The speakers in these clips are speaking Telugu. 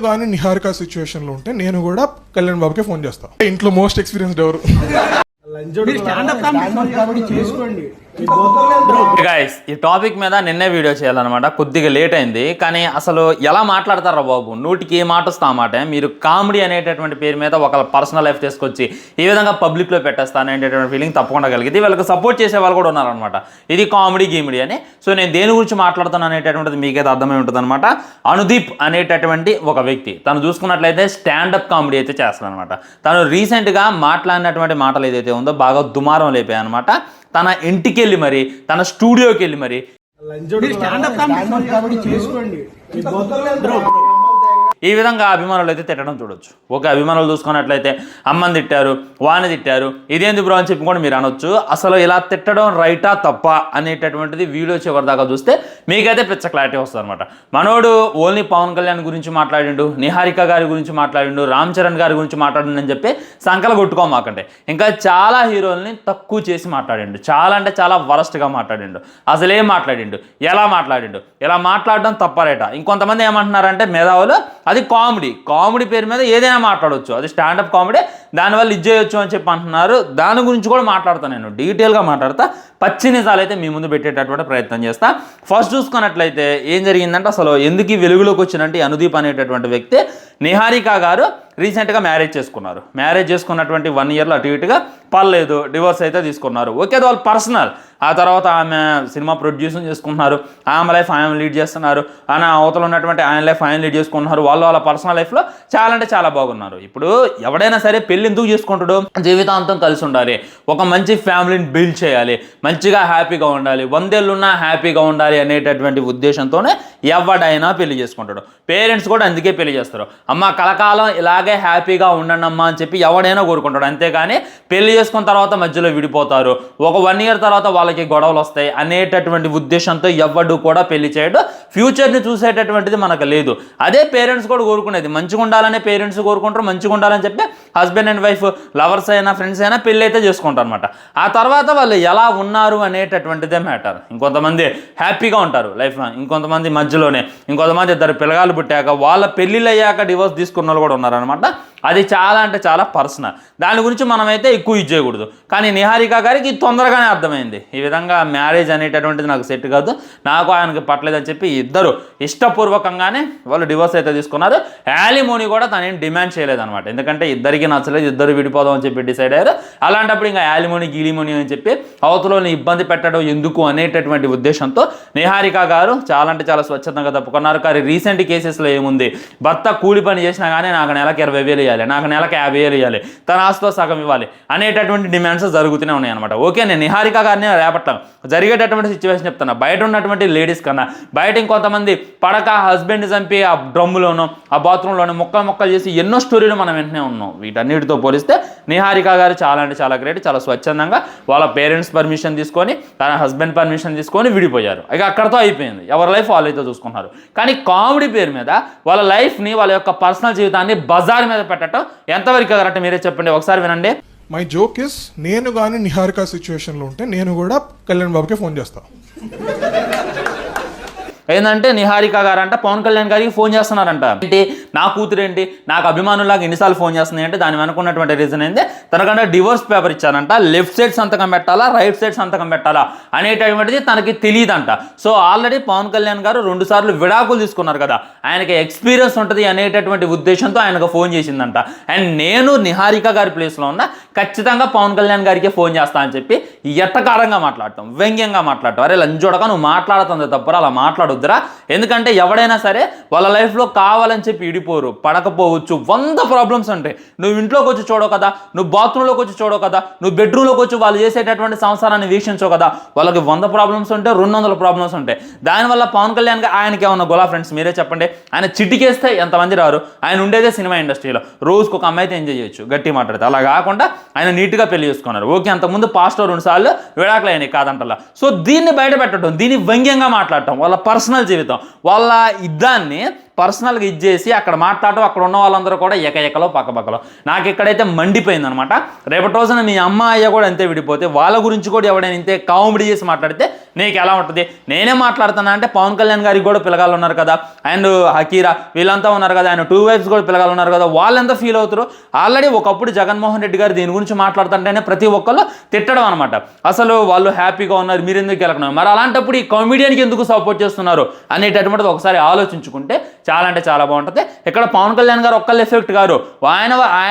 కానీ నిహారిక సిచ్యువేషన్ లో ఉంటే నేను కూడా కళ్యాణ్ బాబుకే ఫోన్ చేస్తా. ఇంట్లో మోస్ట్ ఎక్స్పీరియన్స్డ్ ఎవరు? గైస్, ఈ టాపిక్ మీద నిన్నే వీడియో చేయాలన్నమాట. కొద్దిగా లేట్ అయింది, కానీ అసలు ఎలా మాట్లాడతారా బాబు, నోటికి ఏ మాట వస్తా మాట. మీరు కామెడీ అనేటటువంటి పేరు మీద ఒక పర్సనల్ లైఫ్ తీసుకొచ్చి ఈ విధంగా పబ్లిక్లో పెట్టేస్తాను అనేటటువంటి ఫీలింగ్ తప్పకుండా కలిగింది. వీళ్ళకి సపోర్ట్ చేసే వాళ్ళు కూడా ఉన్నారనమాట. ఇది కామెడీ గీమిడీ అని. సో నేను దేని గురించి మాట్లాడుతాను అనేటటువంటిది మీకైతే అర్థమై ఉంటుంది అనమాట. అనుదీప్ అనేటటువంటి ఒక వ్యక్తి, తను చూసుకున్నట్లయితే స్టాండప్ కామెడీ అయితే చేస్తాను అనమాట. తను రీసెంట్గా మాట్లాడినటువంటి మాటలు ఏదైతే ఉందో బాగా దుమారం లేపాయి అనమాట. తన ఇంటికి వెళ్ళి మరి, తన స్టూడియోకి వెళ్ళి మరి ఈ విధంగా అభిమానులు అయితే తిట్టడం చూడొచ్చు. ఓకే, అభిమానులు చూసుకున్నట్లయితే అమ్మని తిట్టారు, వాని తిట్టారు, ఇదేంది బ్రో అని చెప్పి కూడా మీరు అనొచ్చు. అసలు ఇలా తిట్టడం రైటా తప్ప అనేటటువంటిది వీడియో చివరి దాకా చూస్తే మీకైతే పిచ్చ క్లారిటీ వస్తుంది అనమాట. మనోడు ఓన్లీ పవన్ కళ్యాణ్ గురించి మాట్లాడిండు, నిహారిక గారి గురించి మాట్లాడిండు, రామ్ చరణ్ గారి గురించి మాట్లాడిండు అని చెప్పి సంకలు కొట్టుకోమాకంటే. ఇంకా చాలా హీరోల్ని తక్కువ చేసి మాట్లాడిండు, చాలా అంటే చాలా వరస్ట్గా మాట్లాడిండు. అసలేం మాట్లాడిండు, ఎలా మాట్లాడిండు, ఇలా మాట్లాడడం తప్పరేట. ఇంకొంతమంది ఏమంటున్నారంటే మేధావులు అది కామెడీ పేరు మీద ఏదైనా మాట్లాడవచ్చు, అది స్టాండప్ కామెడీ, దానివల్ల ఇది చేయొచ్చు అని చెప్పి అంటున్నారు. దాని గురించి కూడా మాట్లాడతాను, నేను డీటెయిల్గా మాట్లాడతా. పచ్చి నిజాలు అయితే మీ ముందు పెట్టేటటువంటి ప్రయత్నం చేస్తా. ఫస్ట్ చూసుకున్నట్లయితే ఏం జరిగిందంటే, అసలు ఎందుకు ఈ వెలుగులోకి వచ్చినంటే అనుదీప్ అనేటటువంటి వ్యక్తి నిహారిక గారు రీసెంట్గా మ్యారేజ్ చేసుకున్నారు. మ్యారేజ్ చేసుకున్నటువంటి 1 ఇయర్లో అటు ఇటుగా పర్లేదు, డివోర్స్ అయితే తీసుకున్నారు. ఓకే, అది వాళ్ళ పర్సనల్. ఆ తర్వాత ఆమె సినిమా ప్రొడ్యూసింగ్ చేసుకుంటున్నారు, ఆమె లైఫ్ ఆయన లీడ్ చేస్తున్నారు, ఆయన అవతల ఉన్నటువంటి ఆయన లైఫ్ ఆయన లీడ్ చేసుకుంటున్నారు. వాళ్ళ పర్సనల్ లైఫ్లో చాలా అంటే చాలా బాగున్నారు. ఇప్పుడు ఎవడైనా సరే పెళ్ళి ఎందుకు చేసుకుంటాడు, జీవితాంతం కలిసి ఉండాలి, ఒక మంచి ఫ్యామిలీని బిల్డ్ చేయాలి, మంచిగా హ్యాపీగా ఉండాలి, 100 ఏళ్ళున్నా హ్యాపీగా ఉండాలి అనేటటువంటి ఉద్దేశంతోనే ఎవడైనా పెళ్లి చేసుకుంటాడు. పేరెంట్స్ కూడా అందుకే పెళ్లి చేస్తారు. అమ్మ కలకాలం ఇలాగే హ్యాపీగా ఉండండి అమ్మా అని చెప్పి ఎవడైనా కోరుకుంటాడు. అంతేగాని పెళ్లి చేసుకున్న తర్వాత మధ్యలో విడిపోతారు, ఒక 1 ఇయర్ తర్వాత వాళ్ళకి గొడవలు వస్తాయి అనేటటువంటి ఉద్దేశంతో ఎవడు కూడా పెళ్లి చేయడు. ఫ్యూచర్ని చూసేటటువంటిది మనకు లేదు. అదే పేరెంట్స్ కూడా కోరుకునేది, మంచిగా ఉండాలనే పేరెంట్స్ కోరుకుంటారు. మంచిగా ఉండాలని చెప్పి హస్బెండ్ అండ్ వైఫ్, లవర్స్ అయినా ఫ్రెండ్స్ అయినా పెళ్ళి అయితే చేసుకుంటారు అనమాట. ఆ తర్వాత వాళ్ళు ఎలా ఉన్నారు అనేటటువంటిదే మ్యాటర్. ఇంకొంతమంది హ్యాపీగా ఉంటారు లైఫ్లో, ఇంకొంతమంది మధ్యలోనే, ఇంకొంతమంది 2 పిల్లగాలు పుట్టాక వాళ్ళ పెళ్ళిళ్ళు అయ్యాక డివోర్స్ తీసుకున్న వాళ్ళు కూడా ఉన్నారనమాట. అది చాలా అంటే చాలా పర్సనల్, దాని గురించి మనమైతే ఎక్కువ ఇది చేయకూడదు. కానీ నిహారిక గారికి తొందరగానే అర్థమైంది, ఈ విధంగా మ్యారేజ్ అనేటటువంటిది నాకు సెట్ కాదు, నాకు ఆయనకి పట్టలేదని చెప్పి ఇద్దరు ఇష్టపూర్వకంగానే వాళ్ళు డివోర్స్ అయితే తీసుకున్నారు. యాలిమోని కూడా తనేం డిమాండ్ చేయలేదన్నమాట, ఎందుకంటే ఇద్దరికి నచ్చలేదు, ఇద్దరు విడిపోదాం అని చెప్పి డిసైడ్ అయ్యారు. అలాంటప్పుడు ఇంకా యాలిమోని గీలిమోని అని చెప్పి అవతలని ఇబ్బంది పెట్టడం ఎందుకు అనేటటువంటి ఉద్దేశంతో నిహారిక గారు చాలా అంటే చాలా స్వచ్ఛందంగా తప్పుకున్నారు. కానీ రీసెంట్ కేసెస్లో ఏముంది, భర్త కూలి పని చేసినా కానీ నాకు నెలకి 20,000 ఇవ్వాలి, నాకు నెలకు 50,000 ఇవ్వాలి, తన ఆస్తిలో సగం ఇవ్వాలి అనేటటువంటి డిమాండ్స్ జరుగుతూనే ఉన్నాయి అనమాట. ఓకే, నేను నిహారిక గారిని రేపట్ల జరిగేటటువంటి సిచ్యువేషన్ చెప్తున్నా. బయట ఉన్నటువంటి లేడీస్ కన్నా బయట ఇంకొంతమంది పడక హస్బెండ్ చంపి ఆ డ్రమ్ములోనో ఆ బాత్రూంలోనో మొక్కలు చేసి ఎన్నో స్టోరీలు మనం వెంటనే ఉన్నాం. వీటన్నిటితో పోలిస్తే నిహారిక గారు చాలా అంటే చాలా గ్రేట్, చాలా స్వచ్ఛందంగా వాళ్ళ పేరెంట్స్ పర్మిషన్ తీసుకొని, తన హస్బెండ్ పర్మిషన్ తీసుకొని విడిపోయారు. ఇక అక్కడతో అయిపోయింది, ఎవరి లైఫ్ వాళ్ళైతే చూసుకున్నారు. కానీ కామెడీ పేరు మీద వాళ్ళ లైఫ్ని, వాళ్ళ యొక్క పర్సనల్ జీవితాన్ని బజార్ మీద పెట్టడం ఎంతవరకు కరెక్ట్ మీరే చెప్పండి, ఒకసారి వినండి. మై జోక్ ఇస్, నేను కానీ నిహారిక సిచ్యువేషన్ లో ఉంటే నేను కూడా కళ్యాణ్ బాబుకే ఫోన్ చేస్తా. ఏంటంటే నిహారిక గారు అంట పవన్ కళ్యాణ్ గారికి ఫోన్ చేస్తున్నారంట. ఏంటి, నా కూతురు ఏంటి నాకు అభిమానులాగా ఎన్నిసార్లు ఫోన్ చేస్తున్నాయి అంటే దాని వెనుకున్నటువంటి రీజన్ ఏంటి, తనకంటే డివోర్స్ పేపర్ ఇచ్చారంట, లెఫ్ట్ సైడ్ సంతకం పెట్టాలా రైట్ సైడ్ సంతకం పెట్టాలా అనేటటువంటిది తనకి తెలియదంట. సో ఆల్రెడీ పవన్ కళ్యాణ్ గారు 2 సార్లు విడాకులు తీసుకున్నారు కదా, ఆయనకి ఎక్స్పీరియన్స్ ఉంటుంది అనేటటువంటి ఉద్దేశంతో ఆయనకు ఫోన్ చేసిందంట. అండ్ నేను నిహారిక గారి ప్లేస్లో ఉన్న ఖచ్చితంగా పవన్ కళ్యాణ్ గారికి ఫోన్ చేస్తా అని చెప్పి ఎట్టకారంగా మాట్లాడటం, వ్యంగ్యంగా మాట్లాడటం. అరే లంచోడక నువ్వు మాట్లాడుతుంది తప్పరా, అలా మాట్లాడొద్దురా. ఎందుకంటే ఎవడైనా సరే వాళ్ళ లైఫ్లో కావాలని చెప్పి ఇడిపోరు, పడకపోవచ్చు, 100 ప్రాబ్లమ్స్ ఉంటాయి. నువ్వు ఇంట్లోకి వచ్చి చూడవు కదా, నువ్వు బాత్రూంలోకి వచ్చి చూడవు కదా, నువ్వు బెడ్రూమ్లోకి వచ్చి వాళ్ళు చేసేటటువంటి సంసారాన్ని వీక్షించవు కదా, వాళ్ళకి 100 ప్రాబ్లమ్స్ ఉంటాయి, 200 ప్రాబ్లమ్స్ ఉంటాయి. దానివల్ల పవన్ కళ్యాణ్ ఆయనకి ఏమన్నా గొలా ఫ్రెండ్స్ మీరే చెప్పండి. ఆయన చిటికేస్తే ఎంతమంది రారు, ఆయన ఉండేదే సినిమా ఇండస్ట్రీలో, రోజుకు ఒక అమ్మాయితో ఎంజాయ్ చేయొచ్చు గట్టి మాట్లాడితే. అలా కాకుండా ఆయన నీట్గా పెళ్లి చేసుకున్నారు. ఓకే, అంతకుముందు పాస్టర్ 2 సార్లు విడాకులు అయినాయి కాదంటలా. సో దీన్ని బయట పెట్టడం, దీన్ని వ్యంగ్యంగా మాట్లాడటం, వాళ్ళ పర్సనల్ జీవితం, వాళ్ళ యుద్ధాన్ని పర్సనల్గా ఇచ్చేసి అక్కడ మాట్లాడటం, అక్కడ ఉన్న వాళ్ళందరూ కూడా ఎకలో పక్కపక్కలో. నాకు ఇక్కడైతే మండిపోయింది అనమాట. రేపటి రోజున మీ అమ్మ అయ్య కూడా అంతే విడిపోతే వాళ్ళ గురించి కూడా ఎవడైనా ఇంతే కామెడీ చేసి మాట్లాడితే నీకు ఎలా ఉంటుంది? నేనే మాట్లాడుతున్నా అంటే పవన్ కళ్యాణ్ గారికి కూడా పిల్లగాళ్ళు ఉన్నారు కదా, అండ్ హకీరా వీళ్ళంతా ఉన్నారు కదా, ఆయన 2 వైఫ్స్ కూడా పిల్లగాళ్ళు ఉన్నారు కదా, వాళ్ళంతా ఫీల్ అవుతారు. ఆల్రెడీ ఒకప్పుడు జగన్మోహన్ రెడ్డి గారు దీని గురించి మాట్లాడుతుంటేనే ప్రతి ఒక్కళ్ళు తిట్టడం అనమాట. అసలు వాళ్ళు హ్యాపీగా ఉన్నారు, మీరు ఎందుకు గెలకన్నారు, మరి అలాంటప్పుడు ఈ కామెడియన్కి ఎందుకు సపోర్ట్ చేస్తున్నారు అనేటటువంటిది ఒకసారి ఆలోచించుకుంటే చాలా అంటే చాలా బాగుంటుంది. ఇక్కడ పవన్ కళ్యాణ్ గారు ఒక్కళ్ళు ఎఫెక్ట్ గారు, ఆయన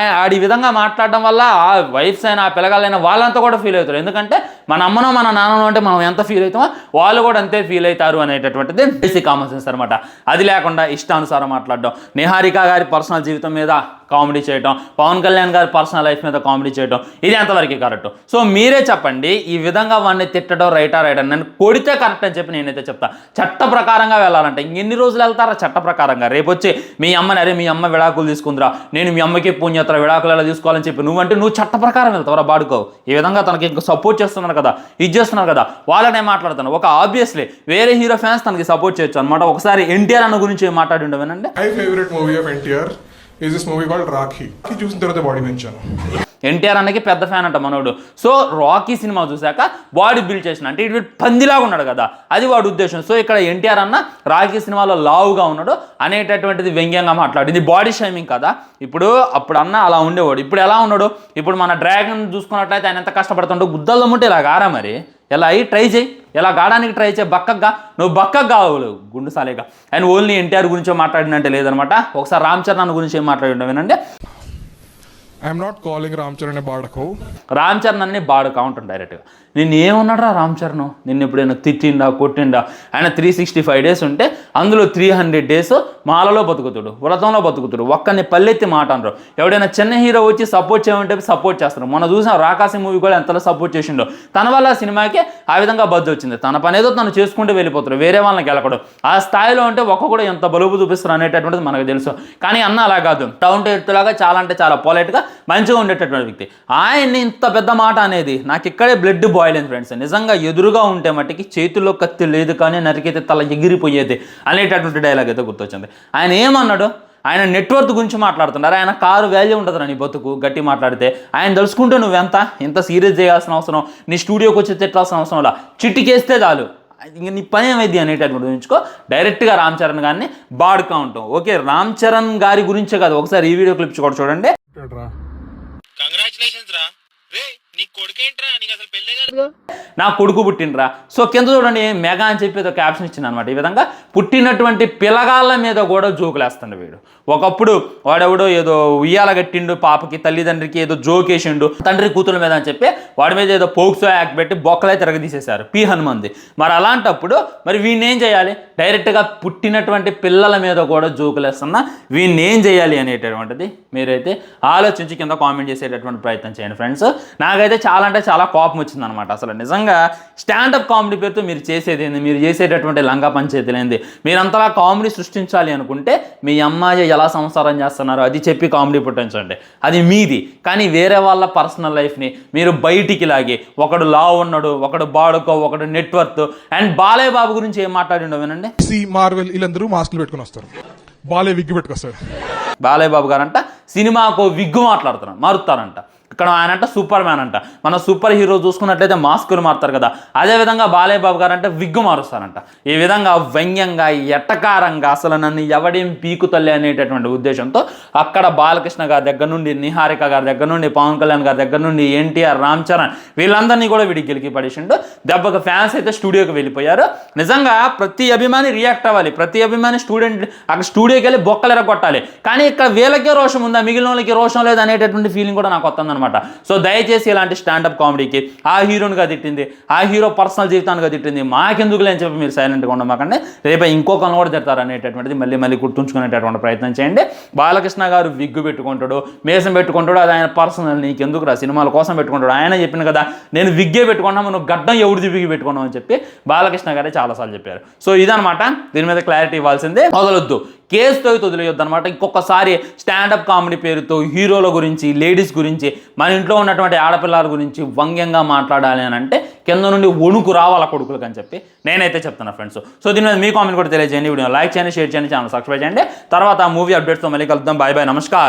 ఈ విధంగా మాట్లాడడం వల్ల ఆ వైఫ్స్ అయినా ఆ పిల్లగాళ్ళైనా వాళ్ళంతా కూడా ఫీల్ అవుతారు. ఎందుకంటే మన అమ్మనో మన నాన్ననో అంటే మనం ఎంత ఫీల్ అవుతామో వాళ్ళు కూడా అంతే ఫీల్ అవుతారు అనేటటువంటిది బేసిక్ కామన్ సెన్స్ అనమాట. అది లేకుండా ఇష్టానుసారం మాట్లాడడం, నిహారిక గారి పర్సనల్ జీవితం మీద కామెడీ చేయడం, పవన్ కళ్యాణ్ గారి పర్సనల్ లైఫ్ మీద కామెడీ చేయడం, ఇది ఎంతవరకు కరెక్ట్? సో మీరే చెప్పండి, ఈ విధంగా వాడిని తిట్టడం రైటా నన్ను కొడితే కరెక్ట్ అని చెప్పి నేనైతే చెప్తా. చట్ట ప్రకారంగా వెళ్ళాలంటే ఇంకెన్ని రోజులు వెళ్తారా? చట్ట ప్రకారంగా రేపు వచ్చి మీ అమ్మని, అరే మీ అమ్మ విడాకులు తీసుకుందిరా, నేను మీ అమ్మకి పుణ్యత్ర విడాకులు ఎలా తీసుకోవాలని చెప్పి నువ్వు చట్ట ప్రకారం వెళ్తావురా బాడుకోవు. ఈ విధంగా తనకి ఇంకా సపోర్ట్ చేస్తున్నారు కదా, ఇది చేస్తున్నారు కదా, వాళ్ళనే మాట్లాడుతాను. ఒక ఆబ్వియస్లీ వేరే హీరో ఫ్యాన్స్ తనకి సపోర్ట్ చేయొచ్చు అనమాట. ఒకసారి ఎన్టీఆర్ అన్న గురించి మాట్లాడి ఉండవేనండి. My favourite movie of NTR is this movie called Rakhi. చూసిన తర్వాత బాడీ పెంచాను. ఎన్టీఆర్ అన్నకి పెద్ద ఫ్యాన్ అంట మనోడు. సో రాకీ సినిమా చూశాక బాడీ బిల్డ్ చేసిన అంటే ఇటు పందిలాగా ఉన్నాడు కదా, అది వాడి ఉద్దేశం. సో ఇక్కడ ఎన్టీఆర్ అన్న రాకీ సినిమాలో లావుగా ఉన్నాడు అనేటటువంటిది వ్యంగ్యంగా మాట్లాడింది, బాడీ షైమింగ్ కదా. అప్పుడు అన్న అలా ఉండేవాడు, ఇప్పుడు ఎలా ఉన్నాడు? ఇప్పుడు మన డ్రాగన్ చూసుకున్నట్లయితే ఆయన ఎంత కష్టపడుతుండో, గుద్దలు ముట్టే ఇలా గారా మరి ఎలా అయ్యి ట్రై చేయి, ఎలా గాడానికి ట్రై చేయి, బక్కగా నువ్వు బక్కగా కావాలి గుండు సాలేగా. అండ్ ఓన్లీ ఎన్టీఆర్ గురించే మాట్లాడినంటే లేదనమాట. ఒకసారి రామ్ చరణ్ గురించి ఏం మాట్లాడి ఉండవేనండి. I'm not calling Ram Charan బాడకో. రామ్ చరణ్ అని బాడక ఉంటుంది డైరెక్ట్గా. నిన్ను ఏమన్నాడు రామ్ చరణ్? నిన్ను ఎప్పుడైనా తిట్టిండా కొట్టిండా? ఆయన 365 days ఉంటే అందులో 300 days మాలలో బతుకుతాడు, వ్రతంలో బతుకుతాడు, ఒక్కరిని పల్లెత్తి మాట అనరు. ఎవడైనా చిన్న హీరో వచ్చి సపోర్ట్ చేయమంటే సపోర్ట్ చేస్తారు. మొన్న చూసిన రాకాసి మూవీ కూడా ఎంతలో సపోర్ట్ చేసిండో. తన వల్ల సినిమాకి ఆ విధంగా బజ్జు వచ్చింది. తన పని ఏదో తను చేసుకుంటూ వెళ్ళిపోతారు, వేరే వాళ్ళని గెలకడం. ఆ స్థాయిలో ఉంటే ఒక్కొక్కడు ఎంత బలుపు చూపిస్తారు అనేటటువంటిది మనకు తెలుసు. కానీ అన్న అలా కాదు, టౌన్ ఎత్తులాగా చాలా అంటే చాలా పొలైట్గా మంచిగా ఉండేటటువంటి వ్యక్తి. ఆయన్ని ఇంత పెద్ద మాట అనేది నాకు ఇక్కడే బ్లడ్ బాయిల్ అయింది ఫ్రెండ్స్. నిజంగా ఎదురుగా ఉంటే మట్టికి చేతుల్లో కత్తి లేదు కానీ నరికైతే తల ఎగిరిపోయేది అనేటటువంటి డైలాగ్ అయితే గుర్తొచ్చింది. ఆయన ఏమన్నాడు? ఆయన నెట్వర్క్ గురించి మాట్లాడుతున్నారు. ఆయన కారు వాల్యూ ఉంటుంది నీ బతుకు గట్టి మాట్లాడితే. ఆయన తెలుసుకుంటే నువ్వెంత ఇంత సీరియస్ చేయాల్సిన అవసరం, నీ స్టూడియోకి వచ్చి తిట్టాల్సిన అవసరం అలా చిట్టికేస్తే చాలు, ఇంక నీ పని ఏమైంది అనేటటువంటి గురించుకో. డైరెక్ట్గా రామ్ చరణ్ గారిని బాడుకా ఉంటాం. ఓకే, రామ్ చరణ్ గారి గురించే కాదు, ఒకసారి ఈ వీడియో క్లిప్స్ కూడా చూడండి. నా కొడుకు పుట్టినరా. సో కింద చూడండి మెగా అని చెప్పి ఏదో క్యాప్షన్ ఇచ్చింది అనమాట. ఈ విధంగా పుట్టినటువంటి పిల్లగాళ్ళ మీద కూడా జోకులేస్తాడు వీడు. ఒకప్పుడు వాడెవడో ఏదో ఉయ్యాల కట్టిండు పాపకి, తల్లిదండ్రికి ఏదో జోకేసిండు తండ్రి కూతురు మీద అని చెప్పి వాడి మీద ఏదో పోక్సో యాక్ట్ పెట్టి బొక్కలై తిరగదీసేశారు పి హనుమంది. మరి అలాంటప్పుడు మరి వీడిని ఏం చేయాలి? డైరెక్ట్గా పుట్టినటువంటి పిల్లల మీద కూడా జోకులేస్తున్నా వీడిని ఏం చేయాలి అనేటటువంటిది మీరైతే ఆలోచించి కింద కామెంట్ చేసేటటువంటి ప్రయత్నం చేయండి ఫ్రెండ్స్. నాకైతే చాలా అంటే చాలా కోపం వచ్చిందనమాట. అసలు నిజంగా స్టాండప్ కామెడీ పేరుతో మీరు చేసేది ఏంది? మీరు చేసేటటువంటి లంగా పంచాయతీలు ఏంది? మీరు అంతలా కామెడీ సృష్టించాలి అనుకుంటే మీ అమ్మాయి ఎలా సంసారం చేస్తున్నారో అది చెప్పి కామెడీ పుట్టించండి, అది మీది. కానీ వేరే వాళ్ళ పర్సనల్ లైఫ్ని మీరు బయటికి లాగి, ఒకడు లా ఉన్నాడు, ఒకడు బాడుకో, ఒకడు నెట్వర్క్. అండ్ బాలయ్య బాబు గురించి ఏం మాట్లాడిండో వినండి. మార్వెల్ వీళ్ళందరూ మాస్కులు పెట్టుకుని వస్తారు, బాలయ్య విగ్గు పెట్టుకొస్తారు. బాలయ్య బాబు గారంట సినిమాకు విగ్గు మారుతారంట. ఇక్కడ ఆయన అంట సూపర్ మ్యాన్ అంట. మన సూపర్ హీరో చూసుకున్నట్లయితే మాస్కులు మారుతారు కదా, అదేవిధంగా బాలయ్య బాబు గారు అంటే విగ్గు మారుస్తారంట. ఈ విధంగా వ్యంగ్యంగా ఎట్టకారంగా అసలు నన్ను ఎవడేం పీకుతలే అనేటటువంటి ఉద్దేశంతో అక్కడ బాలకృష్ణ గారి దగ్గర నుండి, నిహారిక గారి దగ్గర నుండి, పవన్ కళ్యాణ్ గారి దగ్గర నుండి, ఎన్టీఆర్, రామ్ చరణ్ వీళ్ళందరినీ కూడా వీడికి గెలికి పడేసిండు. దెబ్బకి ఫ్యాన్స్ అయితే స్టూడియోకి వెళ్ళిపోయారు. నిజంగా ప్రతి అభిమాని రియాక్ట్ అవ్వాలి, ప్రతి అభిమాని అక్కడ స్టూడియోకి వెళ్ళి బొక్కలు ఎరగొట్టాలి. కానీ ఇక్కడ వీళ్ళకే రోషం ఉందా, మిగిలిన వాళ్ళకి రోషం లేదు అనేటటువంటి ఫీలింగ్ కూడా నాకు వస్తుందన్నమాట. సో దయచేసి ఇలాంటి స్టాండప్ కామెడీకి ఆ హీరోనిగా తిట్టింది, ఆ హీరో పర్సనల్ జీవితానికి తిట్టింది, మాకెందుకులే అని చెప్పి మీరు సైలెంట్గా ఉండమాకండి. రేపు ఇంకొకరిని కూడా తిడతారు అనేటటువంటిది మళ్ళీ గుర్తుంచుకునేటటువంటి ప్రయత్నం చేయండి. బాలకృష్ణ గారు విగ్గు పెట్టుకుంటాడు, మేసం పెట్టుకుంటాడు, అది ఆయన పర్సనల్, నీకెందుకు రా, సినిమాల కోసం పెట్టుకుంటాడు. ఆయన చెప్పిన కదా నేను విగ్గే పెట్టుకున్నాము, నువ్వు గడ్డం ఎవరిది విగ్గి పెట్టుకున్నావు అని చెప్పి బాలకృష్ణ గారే చాలాసార్లు చెప్పారు. సో ఇదనమాట, దీని మీద క్లారిటీ ఇవ్వాల్సిందే. వదలొద్దు, కేసుతో వదిలేయొద్దు అనమాట. ఇంకొకసారి స్టాండప్ కామెడీ పేరుతో హీరోల గురించి, లేడీస్ గురించి, మన ఇంట్లో ఉన్నటువంటి ఆడపిల్లల గురించి వ్యంగ్యంగా మాట్లాడాలి అని అంటే కింద నుండి వణుకు రావాల కొడుకులకు అని చెప్పి నేనైతే చెప్తున్నా ఫ్రెండ్స్. సో దీని మీద మీ కామెంట్ కూడా తెలియజేయండి, వీడియో లైక్ చేయండి, షేర్ చేయండి, ఛానల్ సబ్స్క్రైబ్ చేయండి. తర్వాత మూవీ అప్డేట్స్తో మళ్ళీ కలుద్దాం. బాయ్ బాయ్, నమస్కారం.